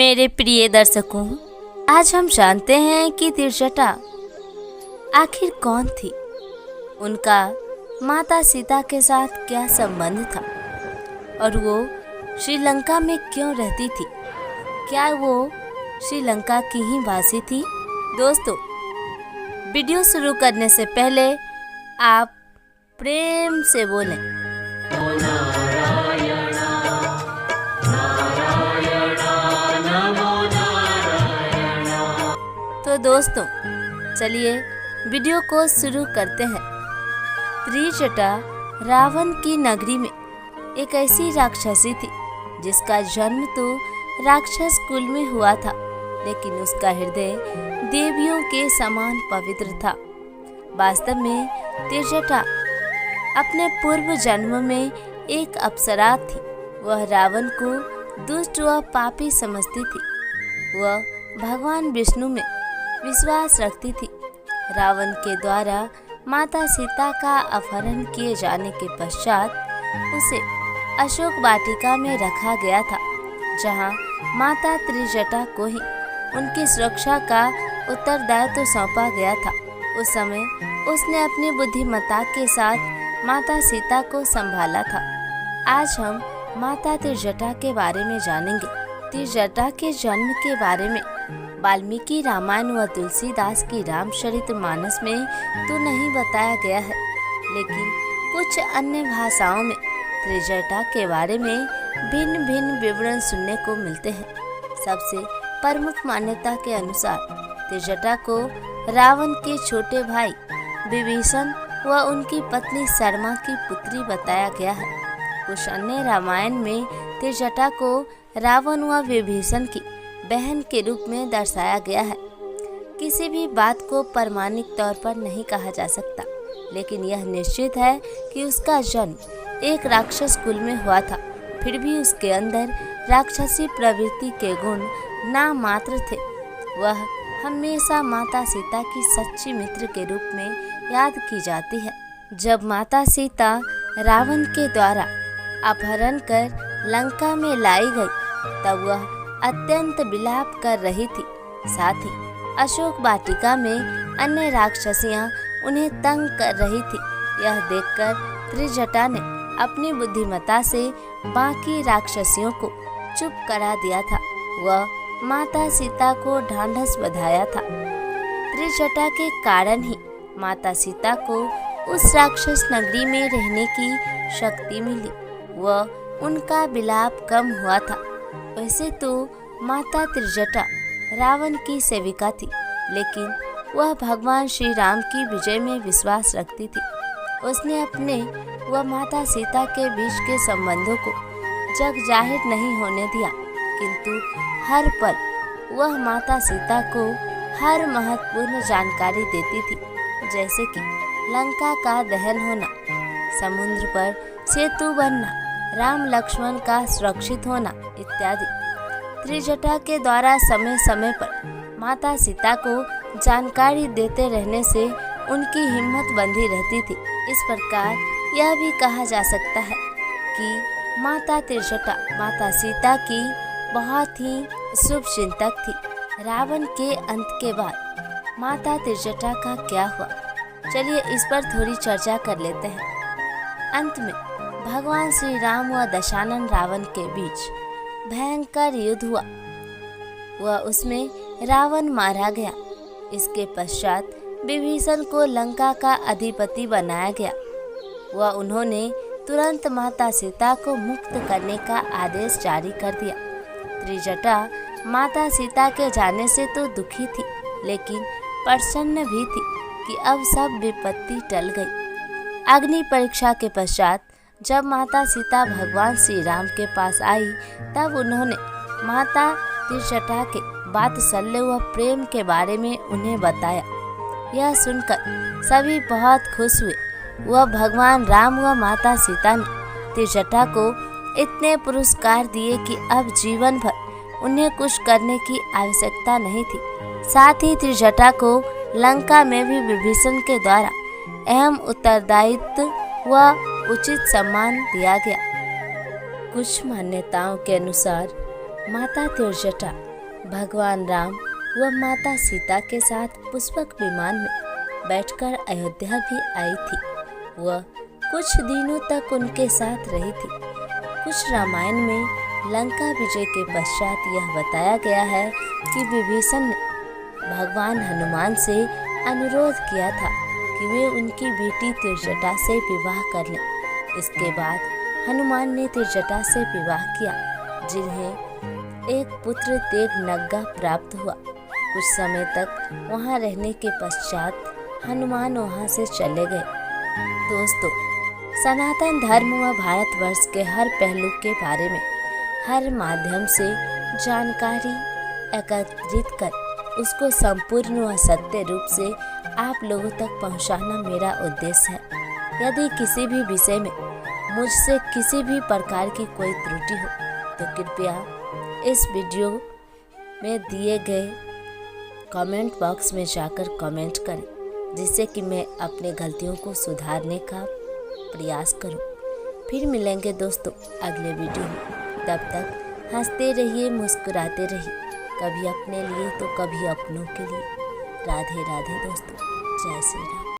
मेरे प्रिय दर्शकों, आज हम जानते हैं कि त्रिजटा आखिर कौन थी, उनका माता सीता के साथ क्या संबंध था और वो श्रीलंका में क्यों रहती थी। क्या वो श्रीलंका की ही वासी थी? दोस्तों, वीडियो शुरू करने से पहले आप प्रेम से बोलें तो दोस्तों, चलिए वीडियो को शुरू करते हैं। त्रिजटा रावण की नगरी में एक ऐसी राक्षसी थी जिसका जन्म तो राक्षस कुल में हुआ था, लेकिन उसका हृदय देवियों के समान पवित्र था। वास्तव में त्रिजटा अपने पूर्व जन्म में एक अप्सरा थी। वह रावण को दुष्ट व पापी समझती थी। वह भगवान विष्णु में विश्वास रखती थी। रावण के द्वारा माता सीता का अपहरण किए जाने के पश्चात उसे अशोक वाटिका में रखा गया था, जहां माता त्रिजटा को ही उनकी सुरक्षा का उत्तरदायित्व सौंपा गया था। उस समय उसने अपनी बुद्धिमत्ता के साथ माता सीता को संभाला था। आज हम माता त्रिजटा के बारे में जानेंगे। त्रिजटा के जन्म के बारे में वाल्मीकि रामायण व तुलसीदास की रामचरितमानस में तो नहीं बताया गया है, लेकिन कुछ अन्य भाषाओं में त्रिजटा के बारे में भिन्न भिन्न विवरण सुनने को मिलते हैं। सबसे प्रमुख मान्यता के अनुसार त्रिजटा को रावण के छोटे भाई विभीषण व उनकी पत्नी शर्मा की पुत्री बताया गया है। कुछ अन्य रामायण में त्रिजटा को रावण व विभीषण की बहन के रूप में दर्शाया गया है। किसी भी बात को प्रमाणिक तौर पर नहीं कहा जा सकता, लेकिन यह निश्चित है कि उसका जन्म एक राक्षस कुल में हुआ था। फिर भी उसके अंदर राक्षसी प्रवृत्ति के गुण नामात्र थे। वह हमेशा माता सीता की सच्ची मित्र के रूप में याद की जाती है। जब माता सीता रावण के द्वारा अपहरण कर लंका में लाई गई, तब वह अत्यंत विलाप कर रही थी। साथ ही अशोक वाटिका में अन्य राक्षसियां उन्हें तंग कर रही थी। यह देखकर त्रिजटा ने अपनी बुद्धिमत्ता से बाकी राक्षसियों को चुप करा दिया था। वह माता सीता को ढांढस बंधाया था। त्रिजटा के कारण ही माता सीता को उस राक्षस नगरी में रहने की शक्ति मिली व उनका विलाप कम हुआ था। वैसे तो माता त्रिजटा रावण की सेविका थी, लेकिन वह भगवान श्री राम की विजय में विश्वास रखती थी। उसने अपने व माता सीता के बीच के संबंधों को जग जाहिर नहीं होने दिया, किंतु हर पल वह माता सीता को हर महत्वपूर्ण जानकारी देती थी, जैसे कि लंका का दहन होना, समुद्र पर सेतु बनना, राम लक्ष्मण का सुरक्षित होना इत्यादि। त्रिजटा के द्वारा समय समय पर माता सीता को जानकारी देते रहने से उनकी हिम्मत बंधी रहती थी। इस प्रकार यह भी कहा जा सकता है कि माता त्रिजटा माता सीता की बहुत ही शुभ चिंतक थी। रावण के अंत के बाद माता त्रिजटा का क्या हुआ, चलिए इस पर थोड़ी चर्चा कर लेते हैं। अंत में भगवान श्री राम व दशानन रावण के बीच भयंकर युद्ध हुआ व उसमें रावण मारा गया। इसके पश्चात विभीषण को लंका का अधिपति बनाया गया व उन्होंने तुरंत माता सीता को मुक्त करने का आदेश जारी कर दिया। त्रिजटा माता सीता के जाने से तो दुखी थी, लेकिन प्रसन्न भी थी कि अब सब विपत्ति टल गई। अग्नि परीक्षा के पश्चात जब माता सीता भगवान श्री राम के पास आई, तब उन्होंने माता त्रिजटा के वात्सल्य व प्रेम के बारे में उन्हें बताया। यह सुनकर सभी बहुत खुश हुए। वह भगवान राम व माता सीता ने त्रिजटा को इतने पुरस्कार दिए कि अब जीवन भर उन्हें कुछ करने की आवश्यकता नहीं थी। साथ ही त्रिजटा को लंका में भी विभीषण के द्वारा अहम उत्तरदायित्व व उचित सम्मान दिया गया। कुछ मान्यताओं के अनुसार माता त्रिजटा भगवान राम व माता सीता के साथ पुष्पक विमान में बैठकर अयोध्या भी आई थी। वह कुछ दिनों तक उनके साथ रही थी। कुछ रामायण में लंका विजय के पश्चात यह बताया गया है कि विभीषण ने भगवान हनुमान से अनुरोध किया था कि वे उनकी बेटी त्रिजटा से विवाह कर लें। इसके बाद हनुमान ने त्रिजटा से विवाह किया, जिन्हें एक पुत्र देवनग्गा प्राप्त हुआ। कुछ समय तक वहां रहने के पश्चात हनुमान वहां से चले गए। दोस्तों, सनातन धर्म व भारतवर्ष के हर पहलू के बारे में हर माध्यम से जानकारी एकत्रित कर उसको संपूर्ण व सत्य रूप से आप लोगों तक पहुंचाना मेरा उद्देश्य है। यदि किसी भी विषय में मुझसे किसी भी प्रकार की कोई त्रुटि हो तो कृपया इस वीडियो में दिए गए कमेंट बॉक्स में जाकर कमेंट करें, जिससे कि मैं अपने गलतियों को सुधारने का प्रयास करूं। फिर मिलेंगे दोस्तों अगले वीडियो में। तब तक हंसते रहिए, मुस्कुराते रहिए, कभी अपने लिए तो कभी अपनों के लिए। राधे राधे दोस्तों, जय श्री राम।